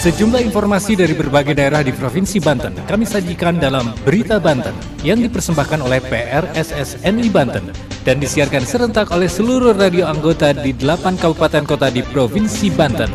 Sejumlah informasi dari berbagai daerah di Provinsi Banten kami sajikan dalam Berita Banten yang dipersembahkan oleh PRSSNI Banten dan disiarkan serentak oleh seluruh radio anggota di 8 kabupaten kota di Provinsi Banten.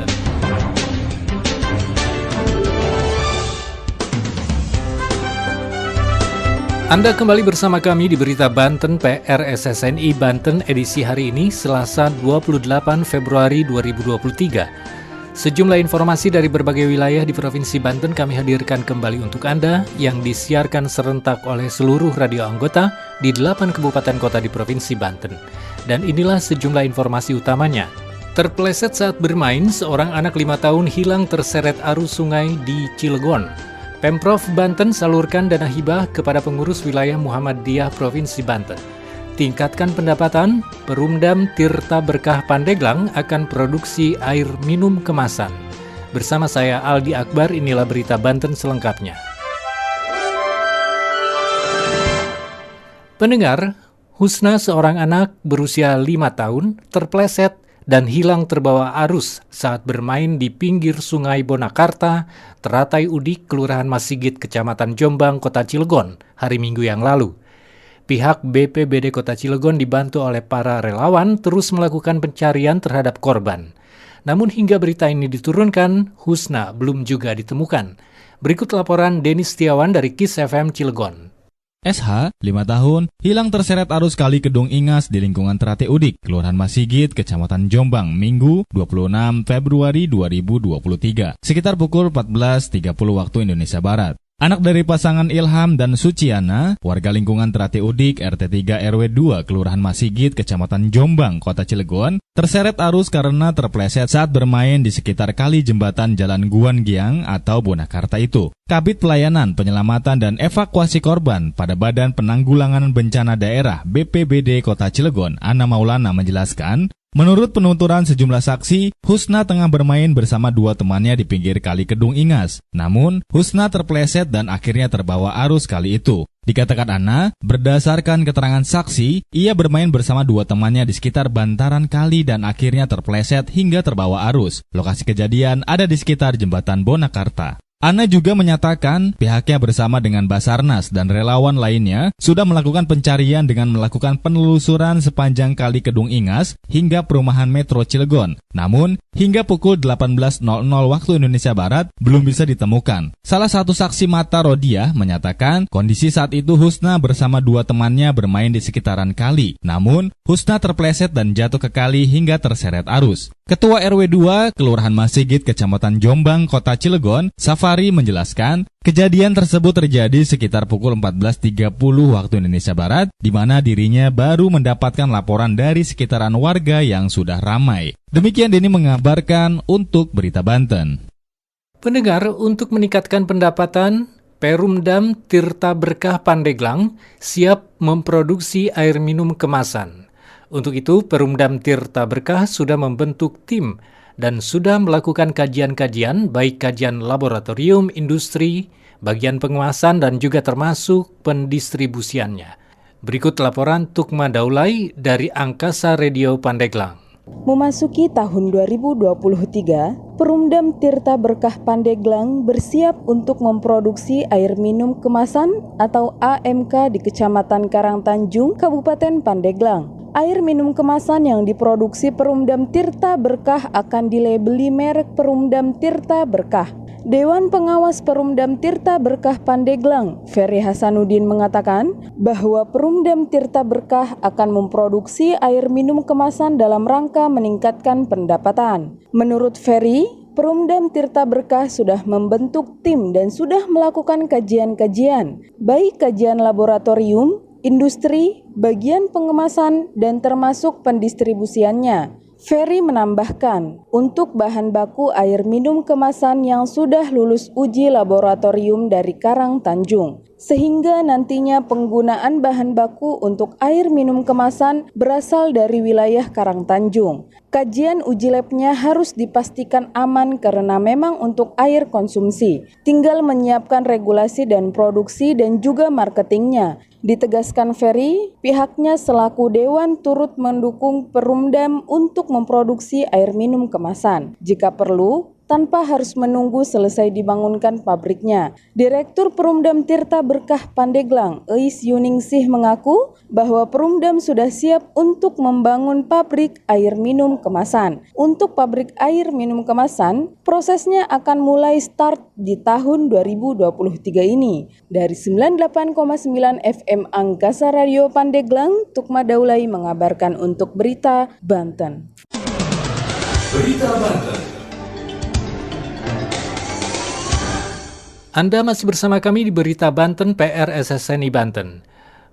Anda kembali bersama kami di Berita Banten PRSSNI Banten edisi hari ini Selasa 28 Februari 2023. Sejumlah informasi dari berbagai wilayah di Provinsi Banten kami hadirkan kembali untuk Anda yang disiarkan serentak oleh seluruh radio anggota di 8 kabupaten kota di Provinsi Banten. Dan inilah sejumlah informasi utamanya. Terpleset saat bermain, seorang anak 5 tahun hilang terseret arus sungai di Cilegon. Pemprov Banten salurkan dana hibah kepada pengurus wilayah Muhammadiyah Provinsi Banten. Tingkatkan pendapatan, Perumdam Tirta Berkah Pandeglang akan produksi air minum kemasan. Bersama saya Aldi Akbar, inilah Berita Banten selengkapnya. Pendengar, Husna seorang anak berusia 5 tahun terpleset dan hilang terbawa arus saat bermain di pinggir Sungai Bonakarta, Teratai Udik, Kelurahan Masigit, Kecamatan Jombang, Kota Cilegon, hari Minggu yang lalu. Pihak BPBD Kota Cilegon dibantu oleh para relawan terus melakukan pencarian terhadap korban. Namun hingga berita ini diturunkan, Husna belum juga ditemukan. Berikut laporan Denny Setiawan dari KIS FM Cilegon. SH, 5 tahun, hilang terseret arus Kali Kedung Ingas di lingkungan Teratai Udik, Kelurahan Masigit, Kecamatan Jombang, Minggu 26 Februari 2023, sekitar pukul 14.30 waktu Indonesia Barat. Anak dari pasangan Ilham dan Suciana, warga lingkungan Teratai Udik, RT 3 RW 2, Kelurahan Masigit, Kecamatan Jombang, Kota Cilegon, terseret arus karena terpleset saat bermain di sekitar kali jembatan Jalan Guan Giang atau Bonakarta itu. Kabid Pelayanan, Penyelamatan, dan Evakuasi Korban pada Badan Penanggulangan Bencana Daerah BPBD Kota Cilegon, Ana Maulana menjelaskan, menurut penuturan sejumlah saksi, Husna tengah bermain bersama 2 temannya di pinggir Kali Kedung Ingas. Namun, Husna terpleset dan akhirnya terbawa arus kali itu. Dikatakan Ana, berdasarkan keterangan saksi, ia bermain bersama 2 temannya di sekitar bantaran kali dan akhirnya terpleset hingga terbawa arus. Lokasi kejadian ada di sekitar jembatan Bonakarta. Ana juga menyatakan pihaknya bersama dengan Basarnas dan relawan lainnya sudah melakukan pencarian dengan melakukan penelusuran sepanjang Kali Kedung Ingas hingga perumahan Metro Cilegon. Namun, hingga pukul 18.00 waktu Indonesia Barat belum bisa ditemukan. Salah satu saksi mata Rodia menyatakan kondisi saat itu Husna bersama 2 temannya bermain di sekitaran kali. Namun, Husna terpleset dan jatuh ke kali hingga terseret arus. Ketua RW 2 Kelurahan Masigit, Kecamatan Jombang, Kota Cilegon, Safari menjelaskan, kejadian tersebut terjadi sekitar pukul 14.30 waktu Indonesia Barat, di mana dirinya baru mendapatkan laporan dari sekitaran warga yang sudah ramai. Demikian Denny mengabarkan untuk Berita Banten. Pendengar, untuk meningkatkan pendapatan, Perumdam Tirta Berkah Pandeglang siap memproduksi air minum kemasan. Untuk itu, Perumdam Tirta Berkah sudah membentuk tim dan sudah melakukan kajian-kajian, baik kajian laboratorium, industri, bagian pengawasan, dan juga termasuk pendistribusiannya. Berikut laporan Tukma Daulay dari Angkasa Radio Pandeglang. Memasuki tahun 2023, Perumdam Tirta Berkah Pandeglang bersiap untuk memproduksi air minum kemasan atau AMK di Kecamatan Karangtanjung, Kabupaten Pandeglang. Air minum kemasan yang diproduksi Perumdam Tirta Berkah akan dilabeli merek Perumdam Tirta Berkah. Dewan Pengawas Perumdam Tirta Berkah Pandeglang, Ferry Hasanuddin mengatakan bahwa Perumdam Tirta Berkah akan memproduksi air minum kemasan dalam rangka meningkatkan pendapatan. Menurut Ferry, Perumdam Tirta Berkah sudah membentuk tim dan sudah melakukan kajian-kajian, baik kajian laboratorium, industri, bagian pengemasan, dan termasuk pendistribusiannya. Ferry menambahkan, untuk bahan baku air minum kemasan yang sudah lulus uji laboratorium dari Karangtanjung, sehingga nantinya penggunaan bahan baku untuk air minum kemasan berasal dari wilayah Karangtanjung. Kajian uji labnya harus dipastikan aman karena memang untuk air konsumsi. Tinggal menyiapkan regulasi dan produksi dan juga marketingnya. Ditegaskan Ferry, pihaknya selaku Dewan turut mendukung Perumdam untuk memproduksi air minum kemasan. Jika perlu, tanpa harus menunggu selesai dibangunkan pabriknya. Direktur Perumdam Tirta Berkah Pandeglang, Eis Yuningsih mengaku bahwa Perumdam sudah siap untuk membangun pabrik air minum kemasan. Untuk pabrik air minum kemasan, prosesnya akan mulai start di tahun 2023 ini. Dari 98,9 FM Angkasa Radio Pandeglang, Tukma Daulay mengabarkan untuk Berita Banten. Berita Banten. Anda masih bersama kami di Berita Banten PR SSNI Banten.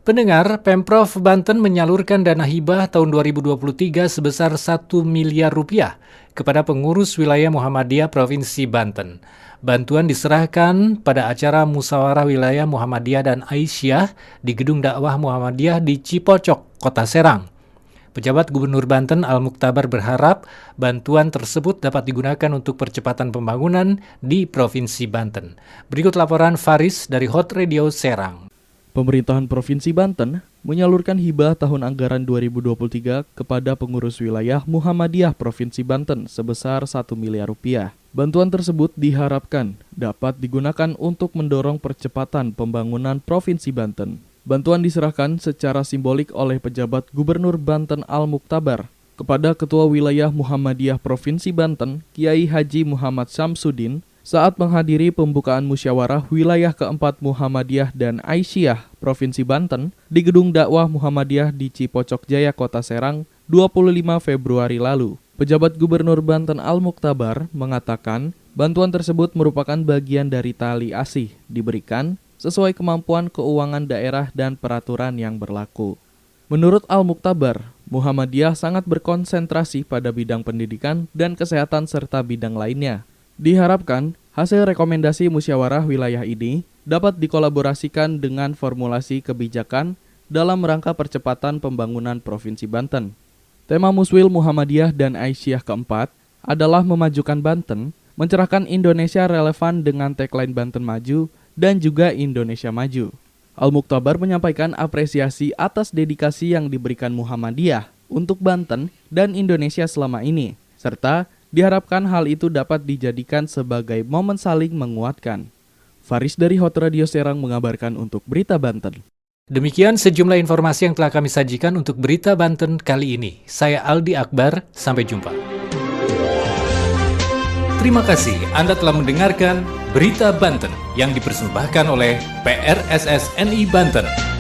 Pendengar, Pemprov Banten menyalurkan dana hibah tahun 2023 sebesar 1 miliar rupiah kepada pengurus wilayah Muhammadiyah Provinsi Banten. Bantuan diserahkan pada acara Musyawarah Wilayah Muhammadiyah dan Aisyah di Gedung Dakwah Muhammadiyah di Cipocok, Kota Serang. Pejabat Gubernur Banten Al-Muktabar berharap bantuan tersebut dapat digunakan untuk percepatan pembangunan di Provinsi Banten. Berikut laporan Faris dari Hot Radio Serang. Pemerintahan Provinsi Banten menyalurkan hibah tahun anggaran 2023 kepada pengurus wilayah Muhammadiyah Provinsi Banten sebesar 1 miliar rupiah. Bantuan tersebut diharapkan dapat digunakan untuk mendorong percepatan pembangunan Provinsi Banten. Bantuan diserahkan secara simbolik oleh pejabat Gubernur Banten Al-Muktabar kepada Ketua Wilayah Muhammadiyah Provinsi Banten, Kiai Haji Muhammad Syamsuddin, saat menghadiri pembukaan musyawarah wilayah keempat Muhammadiyah dan Aisyah Provinsi Banten di Gedung Dakwah Muhammadiyah di Cipocok Jaya, Kota Serang, 25 Februari lalu. Pejabat Gubernur Banten Al-Muktabar mengatakan bantuan tersebut merupakan bagian dari tali asih diberikan sesuai kemampuan keuangan daerah dan peraturan yang berlaku. Menurut Al-Muktabar, Muhammadiyah sangat berkonsentrasi pada bidang pendidikan dan kesehatan serta bidang lainnya. Diharapkan, hasil rekomendasi musyawarah wilayah ini dapat dikolaborasikan dengan formulasi kebijakan dalam rangka percepatan pembangunan Provinsi Banten. Tema Muswil Muhammadiyah dan Aisyah keempat adalah memajukan Banten, mencerahkan Indonesia relevan dengan tagline Banten Maju, dan juga Indonesia Maju. Al-Muktabar menyampaikan apresiasi atas dedikasi yang diberikan Muhammadiyah untuk Banten dan Indonesia selama ini, serta diharapkan hal itu dapat dijadikan sebagai momen saling menguatkan. Faris dari Hot Radio Serang mengabarkan untuk Berita Banten. Demikian sejumlah informasi yang telah kami sajikan untuk Berita Banten kali ini. Saya Aldi Akbar, sampai jumpa. Terima kasih Anda telah mendengarkan Berita Banten yang dipersembahkan oleh PRSSNI Banten.